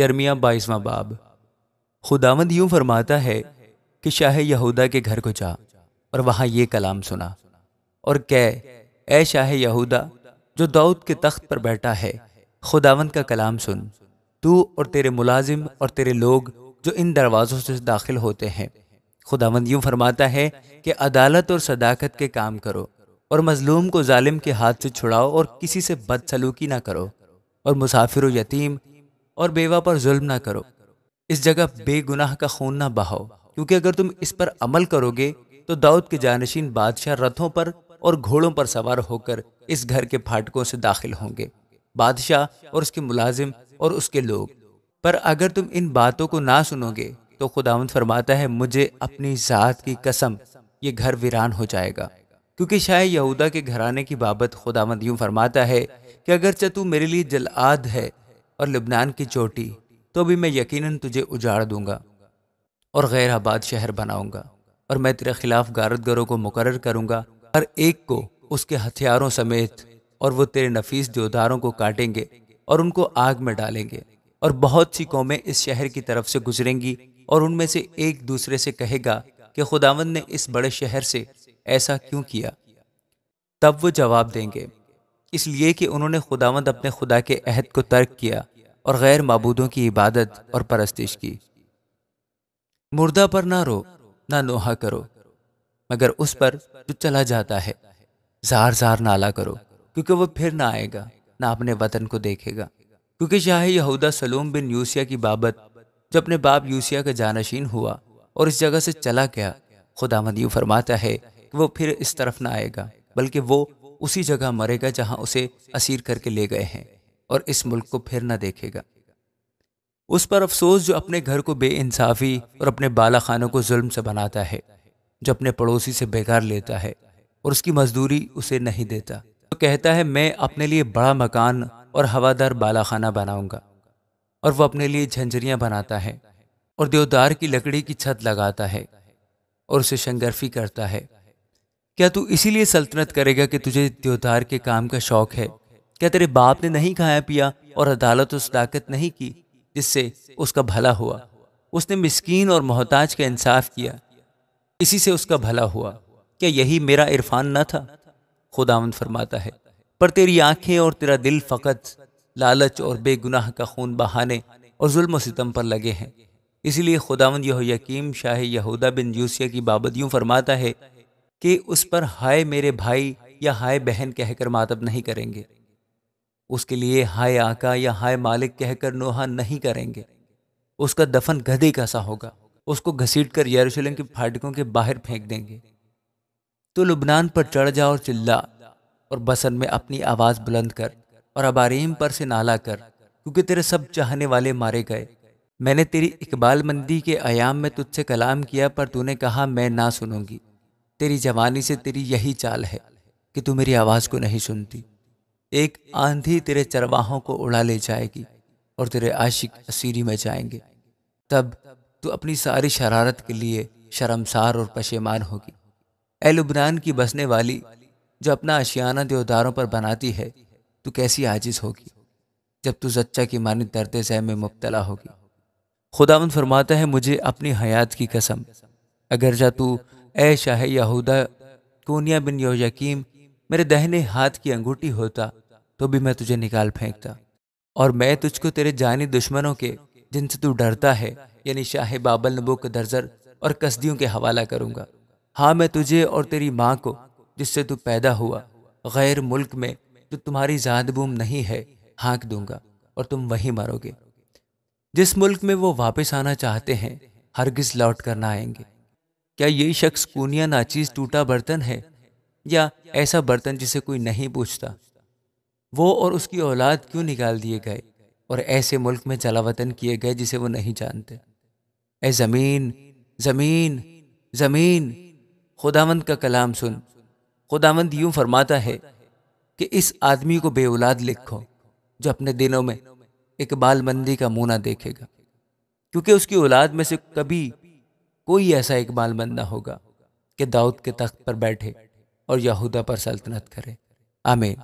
یرمیہ 22واں باب۔ خداوند یوں فرماتا ہے کہ شاہ یہودا کے گھر کو جا اور وہاں یہ کلام سنا اور کہہ، اے شاہ یہودا جو داؤد کے تخت پر بیٹھا ہے، خداوند کا کلام سن، تو اور تیرے ملازم اور تیرے لوگ جو ان دروازوں سے داخل ہوتے ہیں۔ خداوند یوں فرماتا ہے کہ عدالت اور صداقت کے کام کرو اور مظلوم کو ظالم کے ہاتھ سے چھڑاؤ اور کسی سے بد سلوکی نہ کرو اور مسافر و یتیم اور بیوہ پر ظلم نہ کرو۔ اس جگہ بے گناہ کا خون نہ بہاؤ، کیونکہ اگر تم اس پر عمل کرو گے تو داؤد کے جانشین بادشاہ رتھوں پر اور گھوڑوں پر سوار ہو کر اس گھر کے پھاٹکوں سے داخل ہوں گے، بادشاہ اور اس کے ملازم اور اس کے لوگ۔ پر اگر تم ان باتوں کو نہ سنو گے تو خداوند فرماتا ہے، مجھے اپنی ذات کی قسم، یہ گھر ویران ہو جائے گا۔ کیونکہ شاہ یہودا کے گھرانے کی بابت خداوند یوں فرماتا ہے کہ اگرچہ تو میرے لیے جلعاد ہے اور لبنان کی چوٹی، تو بھی میں یقیناً تجھے اجاڑ دوں گا اور غیر آباد شہر بناؤں گا، اور میں تیرے خلاف غارت گروں کو مقرر کروں گا، ہر ایک کو اس کے ہتھیاروں سمیت، اور وہ تیرے نفیس دیوداروں کو کاٹیں گے اور ان کو آگ میں ڈالیں گے۔ اور بہت سی قومیں اس شہر کی طرف سے گزریں گی اور ان میں سے ایک دوسرے سے کہے گا کہ خداوند نے اس بڑے شہر سے ایسا کیوں کیا؟ تب وہ جواب دیں گے، اس لیے کہ انہوں نے خداوند اپنے خدا کے عہد کو ترک کیا اور غیر معبودوں کی عبادت اور پرستش کی۔ مردہ پر نہ رو نہ نوحہ کرو، مگر اس پر جو چلا جاتا ہے۔ زار زار نالا کرو، کیونکہ وہ پھر نہ آئے گا نہ اپنے وطن کو دیکھے گا۔ کیونکہ شاہ یہودا سلوم بن یوسیہ کی بابت جو اپنے باپ یوسیہ کا جانشین ہوا اور اس جگہ سے چلا گیا، خداوند یوں فرماتا ہے کہ وہ پھر اس طرف نہ آئے گا، بلکہ وہ اسی جگہ مرے گا جہاں اسے اسیر کر کے لے گئے ہیں، اور اس ملک کو پھر نہ دیکھے گا۔ اس پر افسوس جو اپنے گھر کو بے انصافی اور اپنے بالا خانوں کو ظلم سے بناتا ہے، جو اپنے پڑوسی سے بیگار لیتا ہے اور اس کی مزدوری اسے نہیں دیتا، تو کہتا ہے میں اپنے لیے بڑا مکان اور ہوادار بالا خانہ بناؤں گا، اور وہ اپنے لیے جھنجریاں بناتا ہے اور دیودار کی لکڑی کی چھت لگاتا ہے اور اسے شنگرفی کرتا ہے۔ کیا تو اسی لیے سلطنت کرے گا کہ تجھے دیودار کے کام کا شوق ہے؟ کیا تیرے باپ نے نہیں کھایا پیا اور عدالت و صداقت نہیں کی، جس سے اس کا بھلا ہوا؟ اس نے مسکین اور محتاج کا انصاف کیا، اسی سے اس کا بھلا ہوا۔ کیا یہی میرا عرفان نہ تھا؟ خداوند فرماتا ہے، پر تیری آنکھیں اور تیرا دل فقط لالچ اور بے گناہ کا خون بہانے اور ظلم و ستم پر لگے ہیں۔ اسی لیے خداوند یہویاکیم شاہ یہودا بن یوسیہ کی بابت یوں فرماتا ہے کہ اس پر ہائے میرے بھائی یا ہائے بہن کہہ کر ماتم نہیں کریں گے، اس کے لیے ہائے آقا یا ہائے مالک کہہ کر نوحہ نہیں کریں گے۔ اس کا دفن گدھے کا سا ہوگا، اس کو گھسیٹ کر یروشلم کے پھاٹکوں کے باہر پھینک دیں گے۔ تو لبنان پر چڑھ جا اور چلا، اور بسن میں اپنی آواز بلند کر، اور اباریم پر سے نالا کر، کیونکہ تیرے سب چاہنے والے مارے گئے۔ میں نے تیری اقبال مندی کے ایام میں تجھ سے کلام کیا، پر تو نے کہا میں نہ سنوں گی۔ تیری جوانی سے تیری یہی چال ہے کہ تو میری آواز کو نہیں سنتی۔ ایک آندھی تیرے چرواہوں کو اڑا لے جائے گی اور تیرے عاشق اسیری میں جائیں گے۔ تب تو اپنی ساری شرارت کے لیے شرمسار اور پشیمان ہوگی۔ اے لبنان کی بسنے والی جو اپنا اشیانہ دیوداروں پر بناتی ہے، تو کیسی عاجز ہوگی جب تو زچہ کی مانند درد ذہ میں مبتلا ہوگی۔ خداوند فرماتا ہے، مجھے اپنی حیات کی قسم، اگرچہ تو اے شاہ یہودا کونیا بن یہویاکیم میرے دہنے ہاتھ کی انگوٹھی ہوتا، تو بھی میں تجھے نکال پھینکتا، اور میں تجھ کو تیرے جانی دشمنوں کے جن سے تو ڈرتا ہے، یعنی شاہ بابل نبوکدنضر اور کسدیوں کے حوالہ کروں گا۔ ہاں، میں تجھے اور تیری ماں کو جس سے تو پیدا ہوا غیر ملک میں جو تمہاری زاد بوم نہیں ہے ہانک دوں گا، اور تم وہیں مرو گے۔ جس ملک میں وہ واپس آنا چاہتے ہیں ہرگز لوٹ کر نہ آئیں گے۔ کیا یہ شخص کونیا ناچیز ٹوٹا برتن ہے، یا ایسا برتن جسے کوئی نہیں پوچھتا؟ وہ اور اس کی اولاد کیوں نکال دیے گئے اور ایسے ملک میں جلا وطن کیے گئے جسے وہ نہیں جانتے؟ اے زمین زمین زمین، خداوند کا کلام سن۔ خداوند یوں فرماتا ہے کہ اس آدمی کو بے اولاد لکھو جو اپنے دنوں میں اقبال مندی کا منہ نہ دیکھے گا، کیونکہ اس کی اولاد میں سے کبھی کوئی ایسا اقبال مند نہ ہوگا کہ داؤد کے تخت پر بیٹھے اور یہودا پر سلطنت کرے۔ آمین۔